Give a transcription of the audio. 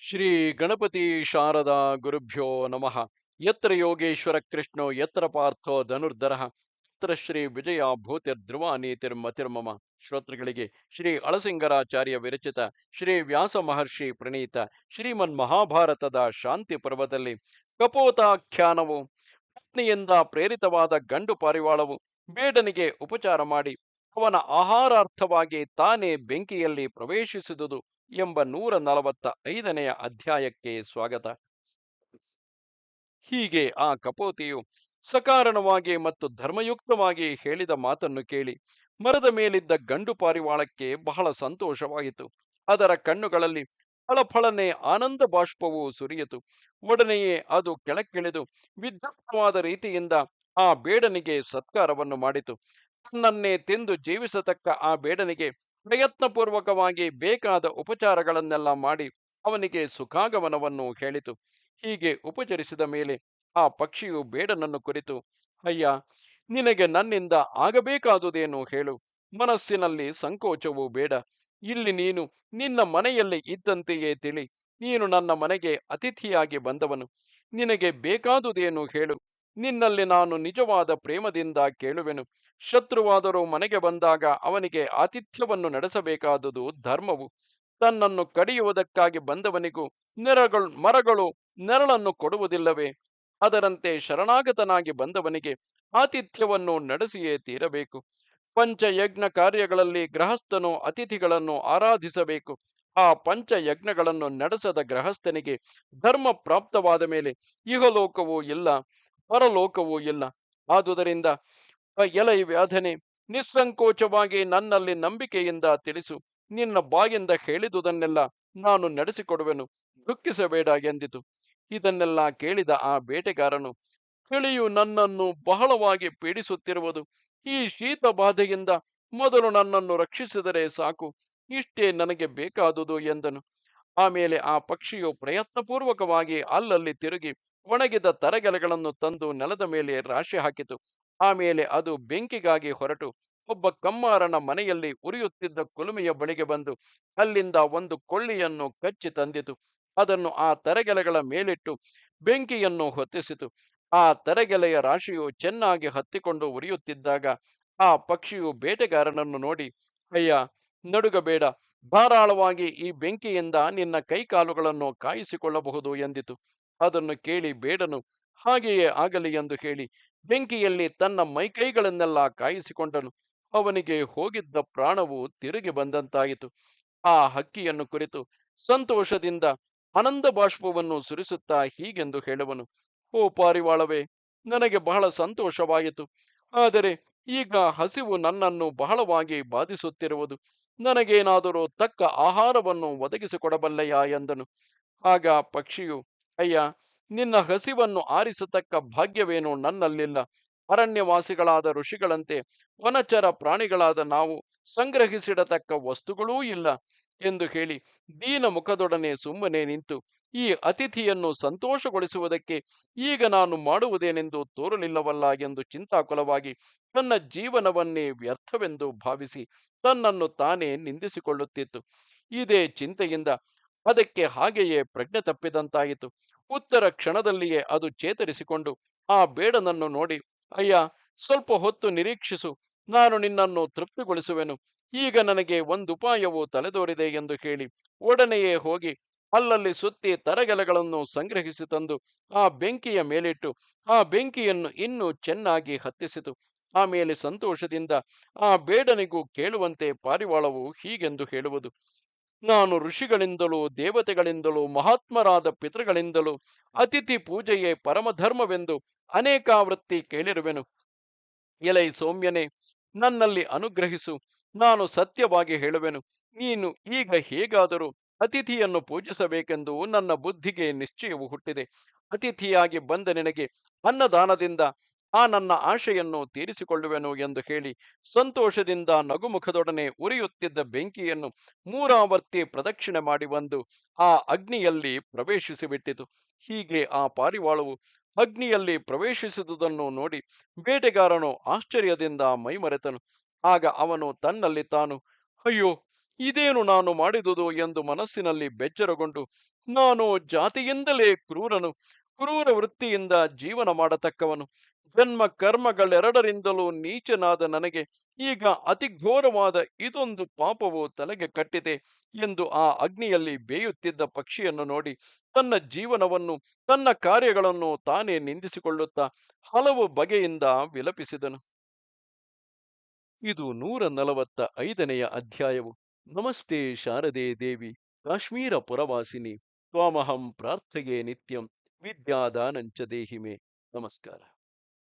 ಶ್ರೀ ಗಣಪತಿ ಶಾರದಾ ಗುರುಭ್ಯೋ ನಮಃ. ಯತ್ರ ಯೋಗೇಶ್ವರ ಕೃಷ್ಣೋ ಯತ್ರ ಪಾರ್ಥೋ ಧನುರ್ಧರಃ ಯತ್ರ ಶ್ರೀ ವಿಜಯ ಭೂತಿರ್ಧ್ರುವ ನೀತಿರ್ಮತಿರ್ಮಮ. ಶ್ರೋತೃಗಳಿಗೆ ಶ್ರೀ ಅಳಸಿಂಗರಾಚಾರ್ಯ ವಿರಚಿತ ಶ್ರೀ ವ್ಯಾಸ ಮಹರ್ಷಿ ಪ್ರಣೀತ ಶ್ರೀಮನ್ ಮಹಾಭಾರತದ ಶಾಂತಿ ಪರ್ವದಲ್ಲಿ ಕಪೋತಾಖ್ಯಾನವು ಪತ್ನಿಯಿಂದ ಪ್ರೇರಿತವಾದ ಗಂಡು ಪಾರಿವಾಳವು ಬೇಡನಿಗೆ ಉಪಚಾರ ಮಾಡಿ ಅವನ ಆಹಾರಾರ್ಥವಾಗಿ ತಾನೇ ಬೆಂಕಿಯಲ್ಲಿ ಪ್ರವೇಶಿಸಿದುದು ಎಂಬ 145ನೆಯ ಅಧ್ಯಾಯಕ್ಕೆ ಸ್ವಾಗತ. ಹೀಗೆ ಆ ಕಪೋತಿಯು ಸಕಾರಣವಾಗಿ ಮತ್ತು ಧರ್ಮಯುಕ್ತವಾಗಿ ಹೇಳಿದ ಮಾತನ್ನು ಕೇಳಿ ಮರದ ಮೇಲಿದ್ದ ಗಂಡು ಪಾರಿವಾಳಕ್ಕೆ ಬಹಳ ಸಂತೋಷವಾಯಿತು. ಅದರ ಕಣ್ಣುಗಳಲ್ಲಿ ಫಳಫಳನೆ ಆನಂದ ಬಾಷ್ಪವು ಸುರಿಯಿತು. ಒಡನೆಯೇ ಅದು ಕೆಳಕ್ಕಿಳಿದು ವಿದ್ಯುಕ್ತವಾದ ರೀತಿಯಿಂದ ಆ ಬೇಡನಿಗೆ ಸತ್ಕಾರವನ್ನು ಮಾಡಿತು. ತನ್ನನ್ನೇ ತಿಂದು ಜೀವಿಸತಕ್ಕ ಆ ಬೇಡನಿಗೆ ಪ್ರಯತ್ನಪೂರ್ವಕವಾಗಿ ಬೇಕಾದ ಉಪಚಾರಗಳನ್ನೆಲ್ಲ ಮಾಡಿ ಅವನಿಗೆ ಸುಖಾಗಮನವನ್ನು ಹೇಳಿತು. ಹೀಗೆ ಉಪಚರಿಸಿದ ಮೇಲೆ ಆ ಪಕ್ಷಿಯು ಬೇಡನನ್ನು ಕುರಿತು, ಅಯ್ಯ, ನಿನಗೆ ನನ್ನಿಂದ ಆಗಬೇಕಾದುದೇನು ಹೇಳು. ಮನಸ್ಸಿನಲ್ಲಿ ಸಂಕೋಚವೂ ಬೇಡ. ಇಲ್ಲಿ ನೀನು ನಿನ್ನ ಮನೆಯಲ್ಲಿ ಇದ್ದಂತೆಯೇ ತಿಳಿ. ನೀನು ನನ್ನ ಮನೆಗೆ ಅತಿಥಿಯಾಗಿ ಬಂದವನು. ನಿನಗೆ ಬೇಕಾದುದೇನು ಹೇಳು. ನಿನ್ನಲ್ಲಿ ನಾನು ನಿಜವಾದ ಪ್ರೇಮದಿಂದ ಕೇಳುವೆನು. ಶತ್ರುವಾದರೂ ಮನೆಗೆ ಬಂದಾಗ ಅವನಿಗೆ ಆತಿಥ್ಯವನ್ನು ನಡೆಸಬೇಕಾದುದು ಧರ್ಮವು. ತನ್ನನ್ನು ಕಡಿಯುವುದಕ್ಕಾಗಿ ಬಂದವನಿಗೂ ಮರಗಳು ನೆರಳನ್ನು ಕೊಡುವುದಿಲ್ಲವೇ? ಅದರಂತೆ ಶರಣಾಗತನಾಗಿ ಬಂದವನಿಗೆ ಆತಿಥ್ಯವನ್ನು ನಡೆಸಿಯೇ ತೀರಬೇಕು. ಪಂಚಯಜ್ಞ ಕಾರ್ಯಗಳಲ್ಲಿ ಗೃಹಸ್ಥನು ಅತಿಥಿಗಳನ್ನು ಆರಾಧಿಸಬೇಕು. ಆ ಪಂಚಯಜ್ಞಗಳನ್ನು ನಡೆಸದ ಗೃಹಸ್ಥನಿಗೆ ಧರ್ಮ ಪ್ರಾಪ್ತವಾದ ಮೇಲೆ ಇಹಲೋಕವೂ ಇಲ್ಲ, ಪರಲೋಕವೂ ಇಲ್ಲ. ಆದುದರಿಂದ ಎಲೈ ವ್ಯಾಧನೆ, ನಿಸ್ಸಂಕೋಚವಾಗಿ ನನ್ನಲ್ಲಿ ನಂಬಿಕೆಯಿಂದ ತಿಳಿಸು. ನಿನ್ನ ಬಾಯಿಂದ ಹೇಳಿದುದನ್ನೆಲ್ಲ ನಾನು ನಡೆಸಿಕೊಡುವೆನು, ದುಃಖಿಸಬೇಡ ಎಂದಿತು. ಇದನ್ನೆಲ್ಲ ಕೇಳಿದ ಆ ಬೇಟೆಗಾರನು, ಚಳಿಯು ನನ್ನನ್ನು ಬಹಳವಾಗಿ ಪೀಡಿಸುತ್ತಿರುವುದು. ಈ ಶೀತ ಬಾಧೆಯಿಂದ ಮೊದಲು ನನ್ನನ್ನು ರಕ್ಷಿಸಿದರೆ ಸಾಕು. ಇಷ್ಟೇ ನನಗೆ ಬೇಕಾದುದು ಎಂದನು. ಆಮೇಲೆ ಆ ಪಕ್ಷಿಯು ಪ್ರಯತ್ನಪೂರ್ವಕವಾಗಿ ಅಲ್ಲಲ್ಲಿ ತಿರುಗಿ ಒಣಗಿದ ತರಗೆಲೆಗಳನ್ನು ತಂದು ನೆಲದ ಮೇಲೆ ರಾಶಿ ಹಾಕಿತು. ಆಮೇಲೆ ಅದು ಬೆಂಕಿಗಾಗಿ ಹೊರಟು ಒಬ್ಬ ಕಮ್ಮಾರನ ಮನೆಯಲ್ಲಿ ಉರಿಯುತ್ತಿದ್ದ ಕುಲುಮೆಯ ಬಳಿಗೆ ಬಂದು ಅಲ್ಲಿಂದ ಒಂದು ಕೊಳ್ಳಿಯನ್ನು ಕಚ್ಚಿ ತಂದಿತು. ಅದನ್ನು ಆ ತರಗೆಲೆಗಳ ಮೇಲಿಟ್ಟು ಬೆಂಕಿಯನ್ನು ಹೊತ್ತಿಸಿತು. ಆ ತರಗೆಲೆಯ ರಾಶಿಯು ಚೆನ್ನಾಗಿ ಹತ್ತಿಕೊಂಡು ಉರಿಯುತ್ತಿದ್ದಾಗ ಆ ಪಕ್ಷಿಯು ಬೇಟೆಗಾರನನ್ನು ನೋಡಿ, ಅಯ್ಯ, ನಡುಗಬೇಡ, ಧಾರಾಳವಾಗಿ ಈ ಬೆಂಕಿಯಿಂದ ನಿನ್ನ ಕೈಕಾಲುಗಳನ್ನು ಕಾಯಿಸಿಕೊಳ್ಳಬಹುದು ಎಂದಿತು. ಅದನ್ನು ಕೇಳಿ ಬೇಡನು ಹಾಗೆಯೇ ಆಗಲಿ ಎಂದು ಹೇಳಿ ಬೆಂಕಿಯಲ್ಲಿ ತನ್ನ ಮೈಕೈಗಳನ್ನೆಲ್ಲ ಕಾಯಿಸಿಕೊಂಡನು. ಅವನಿಗೆ ಹೋಗಿದ್ದ ಪ್ರಾಣವು ತಿರುಗಿ ಬಂದಂತಾಯಿತು. ಆ ಹಕ್ಕಿಯನ್ನು ಕುರಿತು ಸಂತೋಷದಿಂದ ಆನಂದ ಬಾಷ್ಪವನ್ನು ಸುರಿಸುತ್ತಾ ಹೀಗೆಂದು ಹೇಳುವನು, ಓ ಪಾರಿವಾಳವೇ, ನನಗೆ ಬಹಳ ಸಂತೋಷವಾಯಿತು. ಆದರೆ ಈಗ ಹಸಿವು ನನ್ನನ್ನು ಬಹಳವಾಗಿ ಬಾಧಿಸುತ್ತಿರುವುದು. ನನಗೇನಾದರೂ ತಕ್ಕ ಆಹಾರವನ್ನು ಒದಗಿಸಿಕೊಡಬಲ್ಲೆಯಾ ಎಂದನು. ಆಗ ಪಕ್ಷಿಯು, ಅಯ್ಯ, ನಿನ್ನ ಹಸಿವನ್ನು ಆರಿಸತಕ್ಕ ಭಾಗ್ಯವೇನು ನನ್ನಲ್ಲಿಲ್ಲ. ಅರಣ್ಯವಾಸಿಗಳಾದ ಋಷಿಗಳಂತೆ ವನಚರ ಪ್ರಾಣಿಗಳಾದ ನಾವು ಸಂಗ್ರಹಿಸಿಡತಕ್ಕ ವಸ್ತುಗಳೂ ಇಲ್ಲ ಎಂದು ಹೇಳಿ ದೀನ ಮುಖದೊಡನೆ ಸುಮ್ಮನೆ ನಿಂತು, ಈ ಅತಿಥಿಯನ್ನು ಸಂತೋಷಗೊಳಿಸುವುದಕ್ಕೆ ಈಗ ನಾನು ಮಾಡುವುದೇನೆಂದು ತೋರಲಿಲ್ಲವಲ್ಲ ಎಂದು ಚಿಂತಾಕುಲವಾಗಿ ತನ್ನ ಜೀವನವನ್ನೇ ವ್ಯರ್ಥವೆಂದು ಭಾವಿಸಿ ತನ್ನನ್ನು ತಾನೇ ನಿಂದಿಸಿಕೊಳ್ಳುತ್ತಿತ್ತು. ಇದೇ ಚಿಂತೆಯಿಂದ ಅದಕ್ಕೆ ಹಾಗೆಯೇ ಪ್ರಜ್ಞೆ ತಪ್ಪಿದಂತಾಯಿತು. ಉತ್ತರ ಕ್ಷಣದಲ್ಲಿಯೇ ಅದು ಚೇತರಿಸಿಕೊಂಡು ಆ ಬೇಡನನ್ನು ನೋಡಿ, ಅಯ್ಯ, ಸ್ವಲ್ಪ ಹೊತ್ತು ನಿರೀಕ್ಷಿಸು, ನಾನು ನಿನ್ನನ್ನು ತೃಪ್ತಿಗೊಳಿಸುವೆನು. ಈಗ ನನಗೆ ಒಂದುಪಾಯವು ತಲೆದೋರಿದೆ ಎಂದು ಹೇಳಿ ಒಡನೆಯೇ ಹೋಗಿ ಅಲ್ಲಲ್ಲಿ ಸುತ್ತಿ ತರಗೆಲೆಗಳನ್ನು ಸಂಗ್ರಹಿಸಿ ತಂದು ಆ ಬೆಂಕಿಯ ಮೇಲಿಟ್ಟು ಆ ಬೆಂಕಿಯನ್ನು ಇನ್ನೂ ಚೆನ್ನಾಗಿ ಹತ್ತಿಸಿತು. ಆಮೇಲೆ ಸಂತೋಷದಿಂದ ಆ ಬೇಡನಿಗೂ ಕೇಳುವಂತೆ ಪಾರಿವಾಳವು ಹೀಗೆಂದು ಹೇಳುವುದು, ನಾನು ಋಷಿಗಳಿಂದಲೂ ದೇವತೆಗಳಿಂದಲೂ ಮಹಾತ್ಮರಾದ ಪಿತೃಗಳಿಂದಲೂ ಅತಿಥಿ ಪೂಜೆಯೇ ಪರಮಧರ್ಮವೆಂದು ಅನೇಕಾವೃತ್ತಿ ಕೇಳಿರುವೆನು. ಎಲೈ ಸೌಮ್ಯನೇ, ನನ್ನಲ್ಲಿ ಅನುಗ್ರಹಿಸು. ನಾನು ಸತ್ಯವಾಗಿ ಹೇಳುವೆನು. ನೀನು ಈಗ ಹೇಗಾದರೂ ಅತಿಥಿಯನ್ನು ಪೂಜಿಸಬೇಕೆಂದು ನನ್ನ ಬುದ್ಧಿಗೆ ನಿಶ್ಚಯವು ಹುಟ್ಟಿದೆ. ಅತಿಥಿಯಾಗಿ ಬಂದ ನಿನಗೆ ಅನ್ನದಾನದಿಂದ ಆ ನನ್ನ ಆಶೆಯನ್ನು ತೀರಿಸಿಕೊಳ್ಳುವೆನು ಎಂದು ಹೇಳಿ ಸಂತೋಷದಿಂದ ನಗುಮುಖದೊಡನೆ ಉರಿಯುತ್ತಿದ್ದ ಬೆಂಕಿಯನ್ನು ಮೂರಾವರ್ತಿ ಪ್ರದಕ್ಷಿಣೆ ಮಾಡಿ ಬಂದು ಆ ಅಗ್ನಿಯಲ್ಲಿ ಪ್ರವೇಶಿಸಿಬಿಟ್ಟಿತು. ಹೀಗೆ ಆ ಪಾರಿವಾಳವು ಅಗ್ನಿಯಲ್ಲಿ ಪ್ರವೇಶಿಸಿದುದನ್ನು ನೋಡಿ ಬೇಟೆಗಾರನು ಆಶ್ಚರ್ಯದಿಂದ ಮೈಮರೆತನು. ಆಗ ಅವನು ತನ್ನಲ್ಲಿ ತಾನು, ಅಯ್ಯೋ, ಇದೇನು ನಾನು ಮಾಡಿದುದು ಎಂದು ಮನಸ್ಸಿನಲ್ಲಿ ಬೆಚ್ಚರಗೊಂಡು, ನಾನು ಜಾತಿಯಿಂದಲೇ ಕ್ರೂರನು, ಕ್ರೂರ ವೃತ್ತಿಯಿಂದ ಜೀವನ ಮಾಡತಕ್ಕವನು, ಜನ್ಮ ಕರ್ಮಗಳೆರಡರಿಂದಲೂ ನೀಚನಾದ ನನಗೆ ಈಗ ಅತಿ ಘೋರವಾದ ಇದೊಂದು ಪಾಪವು ತಲೆಗೆ ಕಟ್ಟಿದೆ ಎಂದು ಆ ಅಗ್ನಿಯಲ್ಲಿ ಬೇಯುತ್ತಿದ್ದ ಪಕ್ಷಿಯನ್ನು ನೋಡಿ ತನ್ನ ಜೀವನವನ್ನು, ತನ್ನ ಕಾರ್ಯಗಳನ್ನು ತಾನೇ ನಿಂದಿಸಿಕೊಳ್ಳುತ್ತಾ ಹಲವು ಬಗೆಯಿಂದ ವಿಲಪಿಸಿದನು. ಇದು 145ನೆಯ ಅಧ್ಯಾಯವು. ನಮಸ್ತೆ ಶಾರದೆ ದೇವಿ, ಕಾಶ್ಮೀರ ಪುರವಾಸಿನಿ, ತ್ವಾಮಹಂ ಪ್ರಾರ್ಥೆಯೇ ನಿತ್ಯಂ, ವಿದ್ಯಾದಾನಂಚ ದೇಹಿಮೆ. ನಮಸ್ಕಾರ.